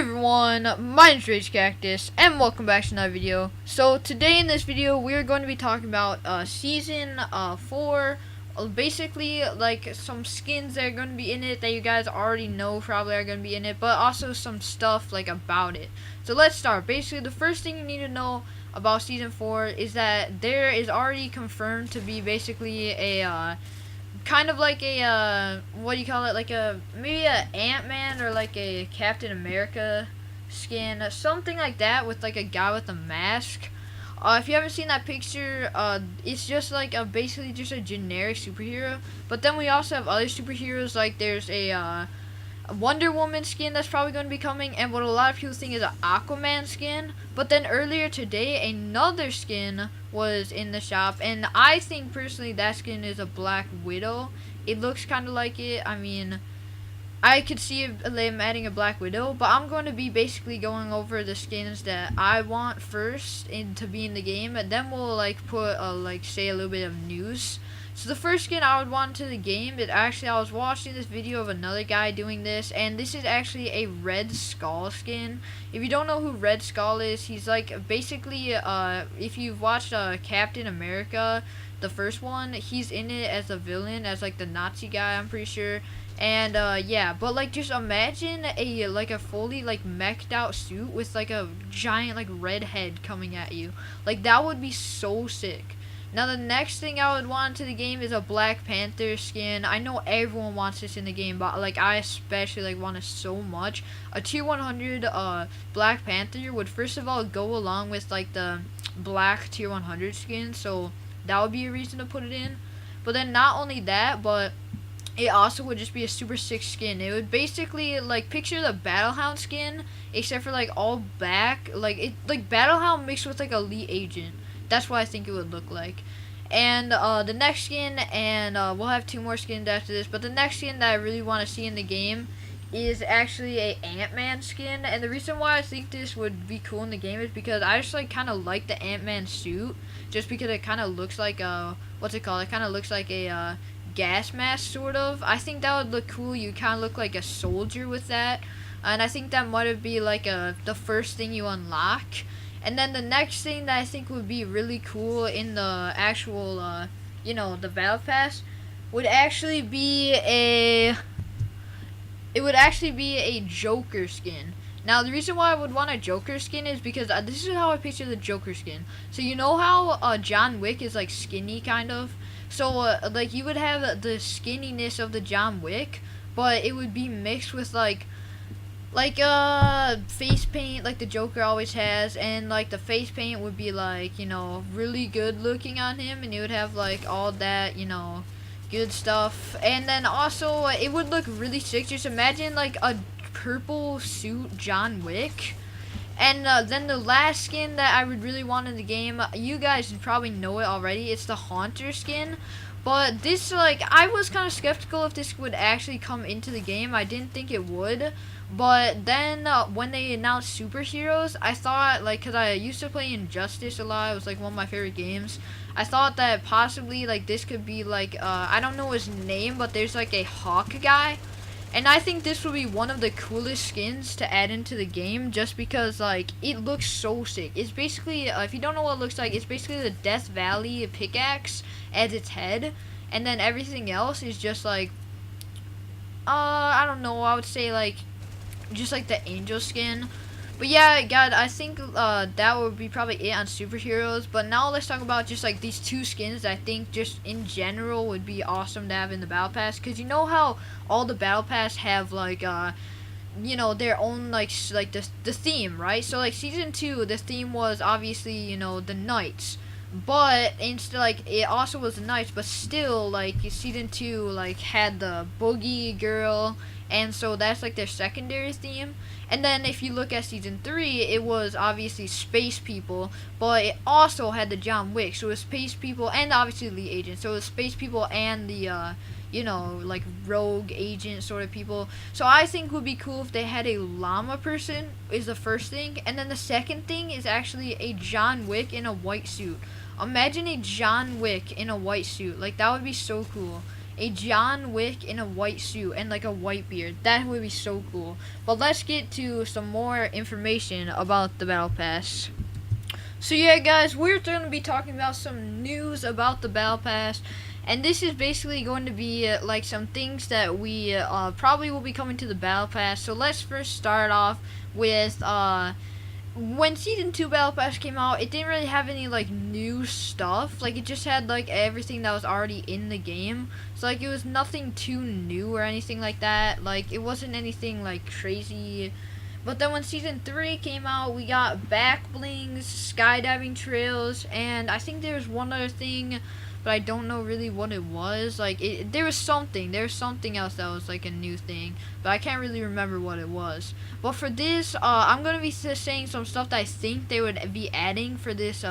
everyone, my name is Cactus, and welcome back to another video. So today in this video, we're going to be talking about season 4, basically like some skins that are going to be in it that you guys already know probably are going to be in it, but also some stuff like about it. So let's start. Basically, the first thing you need to know about season 4 is that there is already confirmed to be basically a kind of like a what do you call it, like a maybe a Ant-Man or like a Captain America skin, something like that, with like a guy with a mask. If you haven't seen that picture, it's just like basically just a generic superhero. But then we also have other superheroes, like there's a Wonder Woman skin that's probably going to be coming, and what a lot of people think is an Aquaman skin. But then earlier today, another skin was in the shop, and I think personally that skin is a Black Widow. It looks kind of like it. I mean, I could see them adding a Black Widow, but I'm going to be basically going over the skins that I want first to be in the game, and then we'll like put say a little bit of news. So the first skin I would want to the game is actually, I was watching this video of another guy doing this, and this is actually a Red Skull skin. If you don't know who Red Skull is, he's like basically if you've watched Captain America, the first one, he's in it as a villain, as like the Nazi guy, I'm pretty sure. And yeah, but like just imagine a fully like meched out suit with like a giant like red head coming at you. Like that would be so sick. Now the next thing I would want to the game is a Black Panther skin. I know everyone wants this in the game, but like I especially like want it so much. A tier 100 Black Panther would first of all go along with like the black tier 100 skin, so that would be a reason to put it in. But then not only that, but it also would just be a super sick skin. It would basically like picture the Battlehound skin, except for like all black, like it like Battlehound mixed with like Elite Agent. That's what I think it would look like. And the next skin, and we'll have 2 more skins after this, but the next skin that I really want to see in the game is actually a Ant-Man skin. And the reason why I think this would be cool in the game is because I just like kind of like the Ant-Man suit, just because it kind of looks like what's it called? It kind of looks like a gas mask sort of. I think that would look cool. You kind of look like a soldier with that, and I think that might be like the first thing you unlock. And then the next thing that I think would be really cool in the actual, the Battle Pass would actually be a Joker skin. Now, the reason why I would want a Joker skin is because this is how I picture the Joker skin. So you know how John Wick is like skinny kind of? So like you would have the skinniness of the John Wick, but it would be mixed with like face paint like the Joker always has, and like the face paint would be like, really good looking on him, and it would have like all that, good stuff. And then also it would look really sick. Just imagine like a purple suit John Wick. And then the last skin that I would really want in the game, you guys probably know it already, it's the Haunter skin. But this, like, I was kind of skeptical if this would actually come into the game. I didn't think it would. But then when they announced superheroes, I thought, like, because I used to play Injustice a lot, it was like one of my favorite games. I thought that possibly like this could be like, I don't know his name, but there's like a Hawk guy. And I think this would be one of the coolest skins to add into the game, just because like it looks so sick. It's basically, if you don't know what it looks like, it's basically the Death Valley pickaxe as its head, and then everything else is just like, I don't know, I would say like just like the angel skin. But yeah, God, I think that would be probably it on superheroes. But now let's talk about just like these 2 skins that I think just in general would be awesome to have in the Battle Pass. Because you know how all the Battle Pass have like, their own like the theme, right? So like season 2, the theme was obviously, the Knights. But instead, like, it also was the Knights, but still, like, season 2, like, had the Boogie Girl, and so that's, like, their secondary theme. And then if you look at season 3, it was obviously Space People, but it also had the John Wick, so it was Space People, and obviously the Agent, so it was Space People and the, like, rogue agent sort of people. So I think it would be cool if they had a llama person, is the first thing, and then the second thing is actually a John Wick in a white suit. Imagine a John Wick in a white suit. Like, that would be so cool. a John Wick in a white suit and like a white beard. That would be so cool. But let's get to some more information about the Battle Pass. So yeah, guys, we're going to be talking about some news about the Battle Pass, and this is basically going to be like some things that we probably will be coming to the Battle Pass. So let's first start off with when Season 2 Battle Pass came out, it didn't really have any like new stuff. Like, it just had like everything that was already in the game. So like, it was nothing too new or anything like that. Like, it wasn't anything like crazy. But then when Season 3 came out, we got back blings, skydiving trails, and I think there was one other thing, but I don't know really what it was. Like, there was something else that was like a new thing, but I can't really remember what it was. But for this, I'm gonna be saying some stuff that I think they would be adding for this,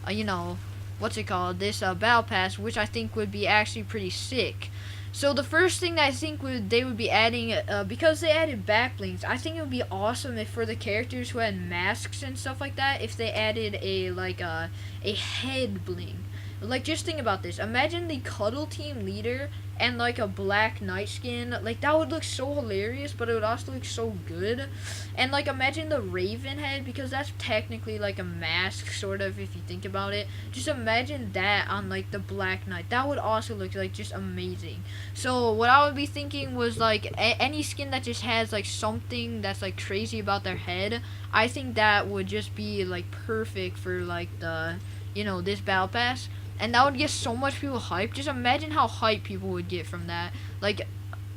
you know, what's it called, this Battle Pass, which I think would be actually pretty sick. So the first thing that I think they would be adding, because they added back blings, I think it would be awesome if for the characters who had masks and stuff like that, if they added a head bling. Like, just think about this. Imagine the Cuddle Team leader and like a Black Knight skin. Like, that would look so hilarious, but it would also look so good. And like, imagine the Raven head, because that's technically like a mask, sort of, if you think about it. Just imagine that on like the Black Knight. That would also look like just amazing. So what I would be thinking was like any skin that just has like something that's like crazy about their head. I think that would just be like perfect for like the, you know, this Battle Pass. And that would get so much people hyped. Just imagine how hyped people would get from that. Like,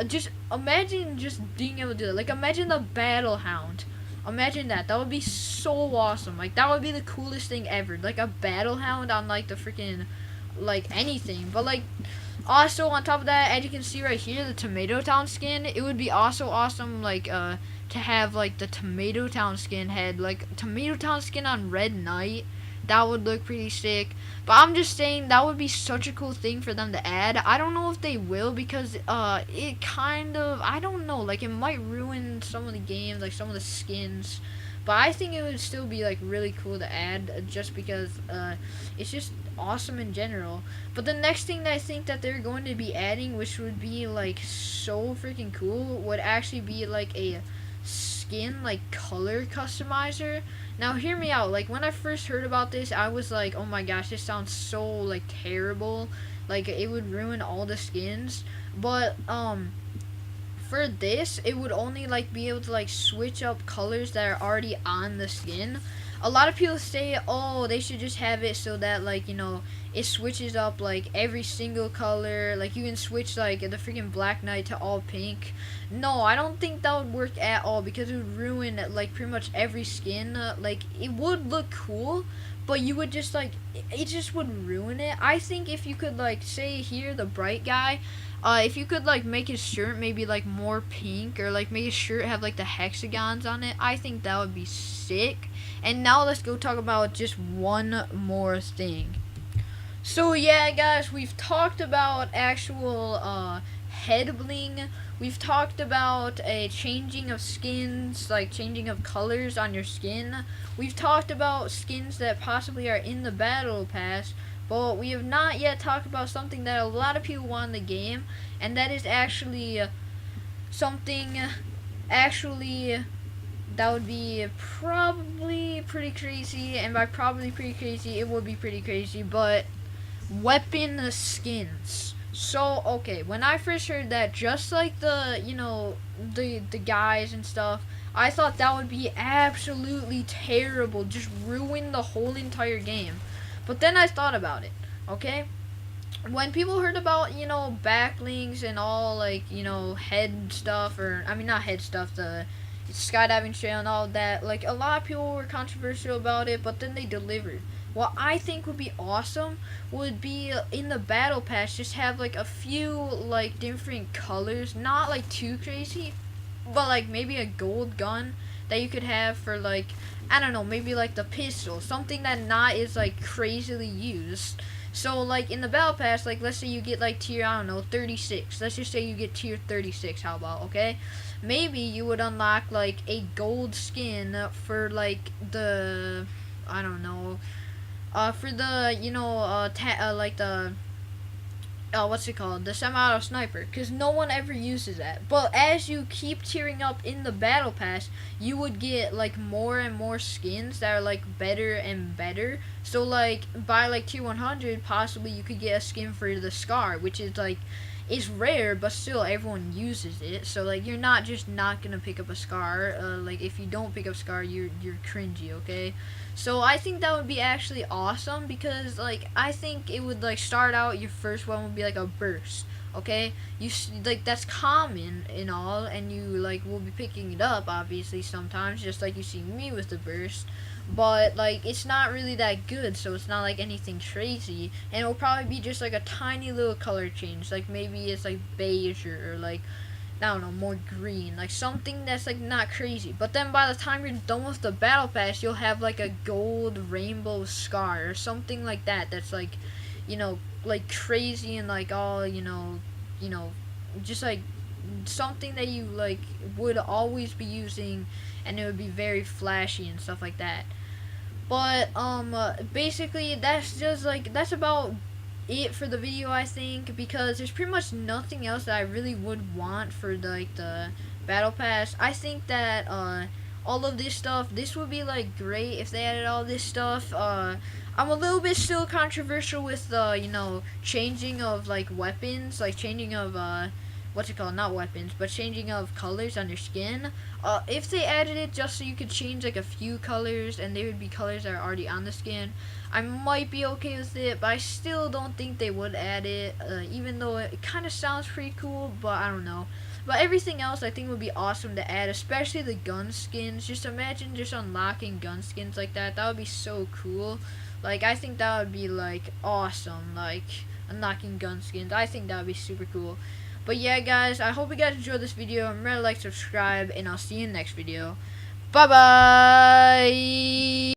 just imagine just being able to do it. Like, imagine the Battle Hound. Imagine that. That would be so awesome. Like, that would be the coolest thing ever. Like, a Battle Hound on, like, the freaking, like, anything. But, like, also, on top of that, as you can see right here, the Tomato Town skin, it would be also awesome, like, to have, like, the Tomato Town skin head. Like, Tomato Town skin on Red Knight. That would look pretty sick. But I'm just saying that would be such a cool thing for them to add. I don't know if they will, because it kind of, I don't know, like, it might ruin some of the games, like some of the skins. But I think it would still be like really cool to add, just because it's just awesome in general. But the next thing that I think that they're going to be adding, which would be like so freaking cool, would actually be like a skin like color customizer. Now hear me out. Like, when I first heard about this, I was like, oh my gosh, this sounds so like terrible. Like, it would ruin all the skins. But for this, it would only like be able to like switch up colors that are already on the skin. A lot of people say, oh, they should just have it so that, like, you know, it switches up like every single color. Like, you can switch like the freaking Black Knight to all pink. No, I don't think that would work at all, because it would ruin like pretty much every skin. Like, it would look cool, but you would just like, it just would ruin it. I think if you could like, say here, the bright guy, if you could like make his shirt maybe like more pink, or like make his shirt have like the hexagons on it, I think that would be sick. And now let's go talk about just one more thing. So yeah, guys, we've talked about actual head bling. We've talked about a changing of skins, like changing of colors on your skin. We've talked about skins that possibly are in the Battle Pass, but we have not yet talked about something that a lot of people want in the game, and that is actually something that would be probably pretty crazy. And by probably pretty crazy, it would be pretty crazy, but weapon skins. So, okay, when I first heard that, just like the, you know, the guys and stuff, I thought that would be absolutely terrible, just ruin the whole entire game. But then I thought about it, okay? When people heard about, you know, backlinks and all, like, you know, head stuff, or, I mean, not head stuff, the skydiving trail and all that, like, a lot of people were controversial about it, but then they delivered. What I think would be awesome would be in the Battle Pass, just have like a few like different colors, not like too crazy, but like maybe a gold gun that you could have for like, I don't know, maybe like the pistol, something that not is like crazily used. So like in the Battle Pass, like let's say you get like tier, I don't know, 36. Let's just say you get tier 36, how about, okay? Maybe you would unlock like a gold skin for like the, I don't know, for the, you know, like the what's it called, the semi-auto sniper, because no one ever uses that. But as you keep tiering up in the battle pass, you would get like more and more skins that are like better and better. So like by like tier 100, possibly you could get a skin for the Scar, which is like, it's rare, but still everyone uses it. So like you're not just not gonna pick up a Scar. Like if you don't pick up Scar, you're cringy, okay? So I think that would be actually awesome, because like I think it would like start out, your first one would be like a burst. Okay, like that's common and all, and you like will be picking it up obviously sometimes, just like you see me with the burst. But like it's not really that good, so it's not like anything crazy, and it will probably be just like a tiny little color change, like maybe it's like beige or like, I don't know, more green, like something that's like not crazy. But then by the time you're done with the battle pass, you'll have like a gold rainbow Scar or something like that. That's like, like crazy and like all, just like something that you like would always be using, and it would be very flashy and stuff like that. But basically that's just like, that's about it for the video, I think, because there's pretty much nothing else that I really would want for the battle pass. I think that all of this stuff, this would be like great if they added all this stuff. I'm a little bit still controversial with the changing of like weapons, like changing of what's it called, not weapons, but changing of colors on your skin. If they added it just so you could change like a few colors, and they would be colors that are already on the skin, I might be okay with it, but I still don't think they would add it, even though it kind of sounds pretty cool, but I don't know. But everything else I think would be awesome to add, especially the gun skins. Just imagine just unlocking gun skins like that. That would be so cool. Like, I think that would be like awesome, like unlocking gun skins. I think that would be super cool. But yeah, guys, I hope you guys enjoyed this video. Remember to like, subscribe, and I'll see you in the next video. Bye bye.